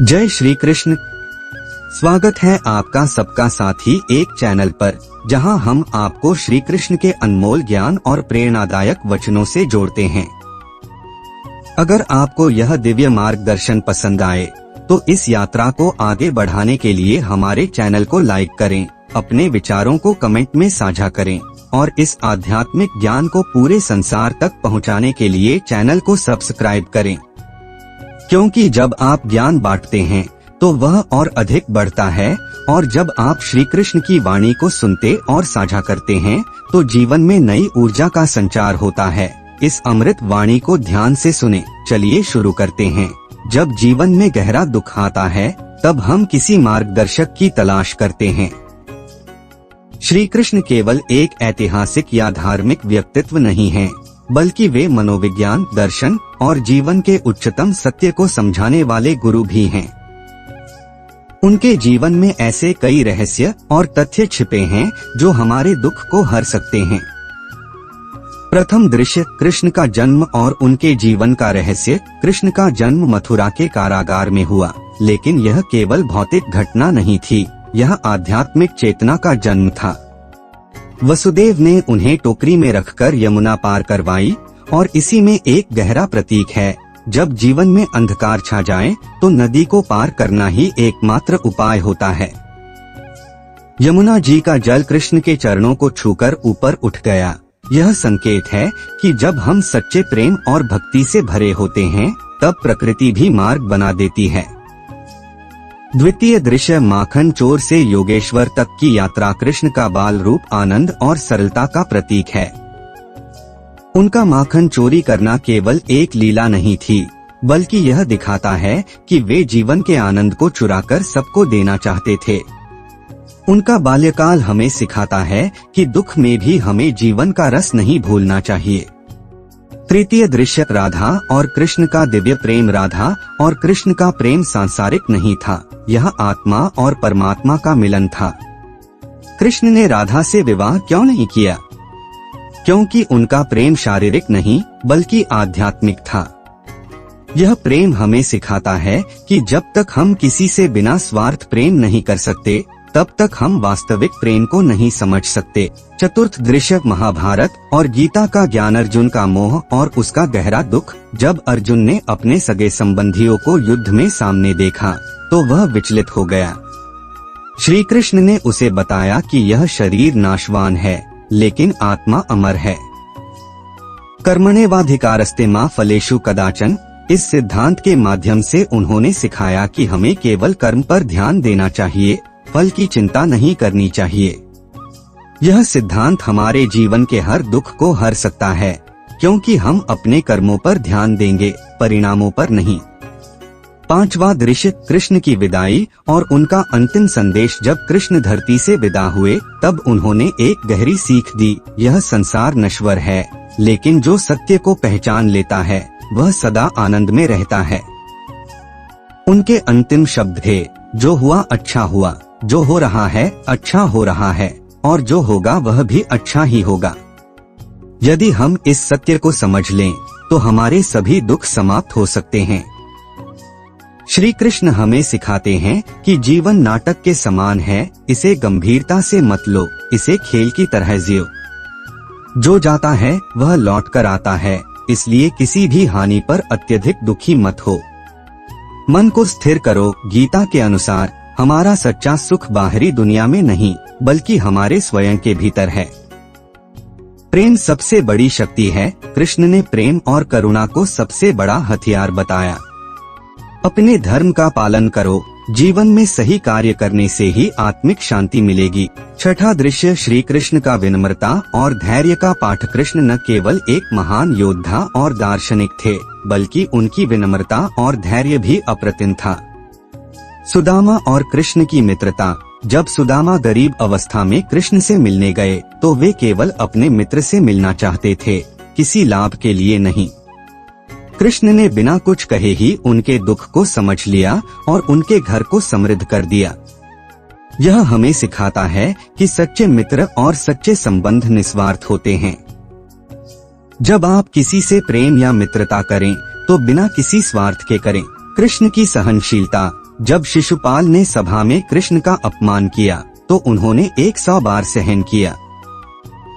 जय श्री कृष्ण। स्वागत है आपका सबका साथी एक चैनल पर, जहां हम आपको श्री कृष्ण के अनमोल ज्ञान और प्रेरणादायक वचनों से जोड़ते हैं। अगर आपको यह दिव्य मार्गदर्शन पसंद आए तो इस यात्रा को आगे बढ़ाने के लिए हमारे चैनल को लाइक करें, अपने विचारों को कमेंट में साझा करें और इस आध्यात्मिक ज्ञान को पूरे संसार तक पहुंचाने के लिए चैनल को सब्सक्राइब करें। क्योंकि जब आप ज्ञान बांटते हैं तो वह और अधिक बढ़ता है, और जब आप श्री कृष्ण की वाणी को सुनते और साझा करते हैं तो जीवन में नई ऊर्जा का संचार होता है। इस अमृत वाणी को ध्यान से सुने। चलिए शुरू करते हैं। जब जीवन में गहरा दुख आता है तब हम किसी मार्गदर्शक की तलाश करते हैं। श्री कृष्ण केवल एक ऐतिहासिक या धार्मिक व्यक्तित्व नहीं है, बल्कि वे मनोविज्ञान, दर्शन और जीवन के उच्चतम सत्य को समझाने वाले गुरु भी हैं। उनके जीवन में ऐसे कई रहस्य और तथ्य छिपे हैं जो हमारे दुख को हर सकते हैं। प्रथम दृश्य, कृष्ण का जन्म और उनके जीवन का रहस्य। कृष्ण का जन्म मथुरा के कारागार में हुआ, लेकिन यह केवल भौतिक घटना नहीं थी, यह आध्यात्मिक चेतना का जन्म था। वसुदेव ने उन्हें टोकरी में रखकर यमुना पार करवाई, और इसी में एक गहरा प्रतीक है, जब जीवन में अंधकार छा जाए तो नदी को पार करना ही एकमात्र उपाय होता है। यमुना जी का जल कृष्ण के चरणों को छूकर ऊपर उठ गया। यह संकेत है कि जब हम सच्चे प्रेम और भक्ति से भरे होते हैं तब प्रकृति भी मार्ग बना देती है। द्वितीय दृश्य, माखन चोर से योगेश्वर तक की यात्रा। कृष्ण का बाल रूप आनंद और सरलता का प्रतीक है। उनका माखन चोरी करना केवल एक लीला नहीं थी, बल्कि यह दिखाता है कि वे जीवन के आनंद को चुराकर सबको देना चाहते थे। उनका बाल्यकाल हमें सिखाता है कि दुख में भी हमें जीवन का रस नहीं भूलना चाहिए। तृतीय दृश्य, राधा और कृष्ण का दिव्य प्रेम। राधा और कृष्ण का प्रेम सांसारिक नहीं था, यह आत्मा और परमात्मा का मिलन था। कृष्ण ने राधा से विवाह क्यों नहीं किया? क्योंकि उनका प्रेम शारीरिक नहीं बल्कि आध्यात्मिक था। यह प्रेम हमें सिखाता है कि जब तक हम किसी से बिना स्वार्थ प्रेम नहीं कर सकते तब तक हम वास्तविक प्रेम को नहीं समझ सकते। चतुर्थ दृश्य, महाभारत और गीता का ज्ञान। अर्जुन का मोह और उसका गहरा दुख। जब अर्जुन ने अपने सगे संबंधियों को युद्ध में सामने देखा तो वह विचलित हो गया। श्री कृष्ण ने उसे बताया कि यह शरीर नाशवान है, लेकिन आत्मा अमर है। कर्मण्येवाधिकारस्ते मा फलेषु कदाचन। इस सिद्धांत के माध्यम से उन्होंने सिखाया कि हमें केवल कर्म पर ध्यान देना चाहिए, फल की चिंता नहीं करनी चाहिए। यह सिद्धांत हमारे जीवन के हर दुख को हर सकता है, क्योंकि हम अपने कर्मों पर ध्यान देंगे, परिणामों पर नहीं। पांचवा दृश्य, कृष्ण की विदाई और उनका अंतिम संदेश। जब कृष्ण धरती से विदा हुए तब उन्होंने एक गहरी सीख दी। यह संसार नश्वर है, लेकिन जो सत्य को पहचान लेता है वह सदा आनंद में रहता है। उनके अंतिम शब्द थे, जो हुआ अच्छा हुआ, जो हो रहा है अच्छा हो रहा है, और जो होगा वह भी अच्छा ही होगा। यदि हम इस सत्य को समझ लें तो हमारे सभी दुख समाप्त हो सकते हैं। श्री कृष्ण हमें सिखाते हैं कि जीवन नाटक के समान है, इसे गंभीरता से मत लो, इसे खेल की तरह जियो। जो जाता है वह लौट कर आता है, इसलिए किसी भी हानि पर अत्यधिक दुखी मत हो। मन को स्थिर करो। गीता के अनुसार हमारा सच्चा सुख बाहरी दुनिया में नहीं बल्कि हमारे स्वयं के भीतर है। प्रेम सबसे बड़ी शक्ति है। कृष्ण ने प्रेम और करुणा को सबसे बड़ा हथियार बताया। अपने धर्म का पालन करो। जीवन में सही कार्य करने से ही आत्मिक शांति मिलेगी। छठा दृश्य, श्री कृष्ण का विनम्रता और धैर्य का पाठ। कृष्ण न केवल एक महान योद्धा और दार्शनिक थे, बल्कि उनकी विनम्रता और धैर्य भी अप्रतिम था। सुदामा और कृष्ण की मित्रता। जब सुदामा गरीब अवस्था में कृष्ण से मिलने गए तो वे केवल अपने मित्र से मिलना चाहते थे, किसी लाभ के लिए नहीं। कृष्ण ने बिना कुछ कहे ही उनके दुख को समझ लिया और उनके घर को समृद्ध कर दिया। यह हमें सिखाता है कि सच्चे मित्र और सच्चे संबंध निस्वार्थ होते हैं। जब आप किसी से प्रेम या मित्रता करें तो बिना किसी स्वार्थ के करें। कृष्ण की सहनशीलता, जब शिशुपाल ने सभा में कृष्ण का अपमान किया तो उन्होंने 100 बार सहन किया।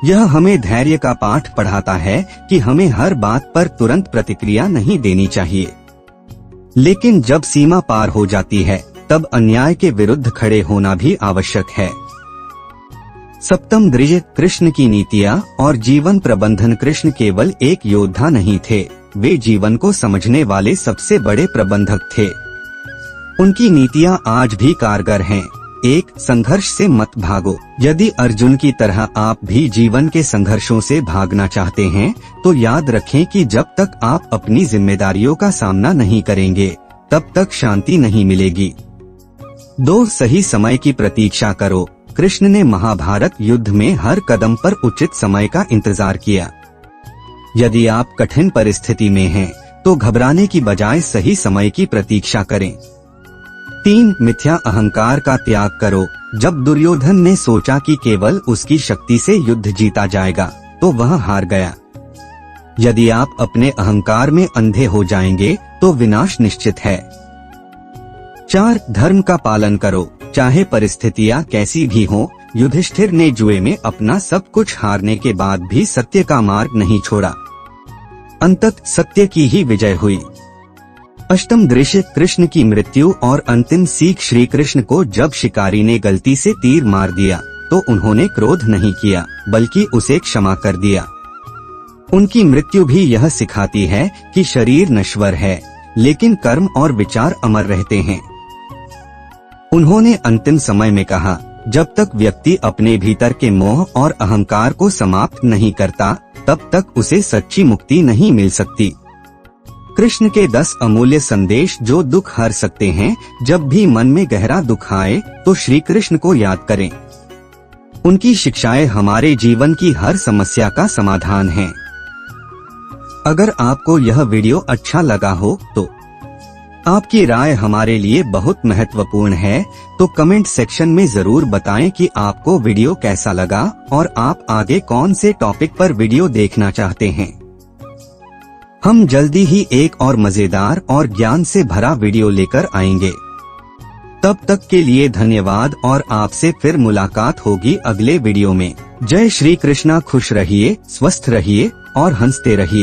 यह हमें धैर्य का पाठ पढ़ाता है कि हमें हर बात पर तुरंत प्रतिक्रिया नहीं देनी चाहिए, लेकिन जब सीमा पार हो जाती है तब अन्याय के विरुद्ध खड़े होना भी आवश्यक है। सप्तम दृश्य कृष्ण की नीतियाँ और जीवन प्रबंधन। कृष्ण केवल एक योद्धा नहीं थे, वे जीवन को समझने वाले सबसे बड़े प्रबंधक थे। उनकी नीतियाँ आज भी कारगर हैं। 1. संघर्ष से मत भागो। यदि अर्जुन की तरह आप भी जीवन के संघर्षों से भागना चाहते हैं तो याद रखें कि जब तक आप अपनी जिम्मेदारियों का सामना नहीं करेंगे तब तक शांति नहीं मिलेगी। 2. सही समय की प्रतीक्षा करो। कृष्ण ने महाभारत युद्ध में हर कदम पर उचित समय का इंतजार किया। यदि आप कठिन परिस्थिति में हैं, तो घबराने की बजाय सही समय की प्रतीक्षा करें। 3. मिथ्या अहंकार का त्याग करो। जब दुर्योधन ने सोचा कि केवल उसकी शक्ति से युद्ध जीता जाएगा, तो वह हार गया। यदि आप अपने अहंकार में अंधे हो जाएंगे, तो विनाश निश्चित है। 4. धर्म का पालन करो, चाहे परिस्थितियां कैसी भी हों। युधिष्ठिर ने जुए में अपना सब कुछ हारने के बाद भी सत्य का मार्ग नहीं छोड़ा। अंततः सत्य की ही विजय हुई। अष्टम दृश्य कृष्ण की मृत्यु और अंतिम सीख। श्री कृष्ण को जब शिकारी ने गलती से तीर मार दिया तो उन्होंने क्रोध नहीं किया, बल्कि उसे क्षमा कर दिया। उनकी मृत्यु भी यह सिखाती है कि शरीर नश्वर है, लेकिन कर्म और विचार अमर रहते हैं। उन्होंने अंतिम समय में कहा, जब तक व्यक्ति अपने भीतर के मोह और अहंकार को समाप्त नहीं करता, तब तक उसे सच्ची मुक्ति नहीं मिल सकती। कृष्ण के 10 अमूल्य संदेश जो दुख हर सकते हैं। जब भी मन में गहरा दुख आए तो श्री कृष्ण को याद करें। उनकी शिक्षाएं हमारे जीवन की हर समस्या का समाधान हैं। अगर आपको यह वीडियो अच्छा लगा हो तो आपकी राय हमारे लिए बहुत महत्वपूर्ण है, तो कमेंट सेक्शन में जरूर बताएं कि आपको वीडियो कैसा लगा और आप आगे कौन से टॉपिक पर वीडियो देखना चाहते हैं। हम जल्दी ही एक और मजेदार और ज्ञान से भरा वीडियो लेकर आएंगे। तब तक के लिए धन्यवाद और आपसे फिर मुलाकात होगी अगले वीडियो में। जय श्री कृष्णा। खुश रहिए, स्वस्थ रहिए और हंसते रहिए।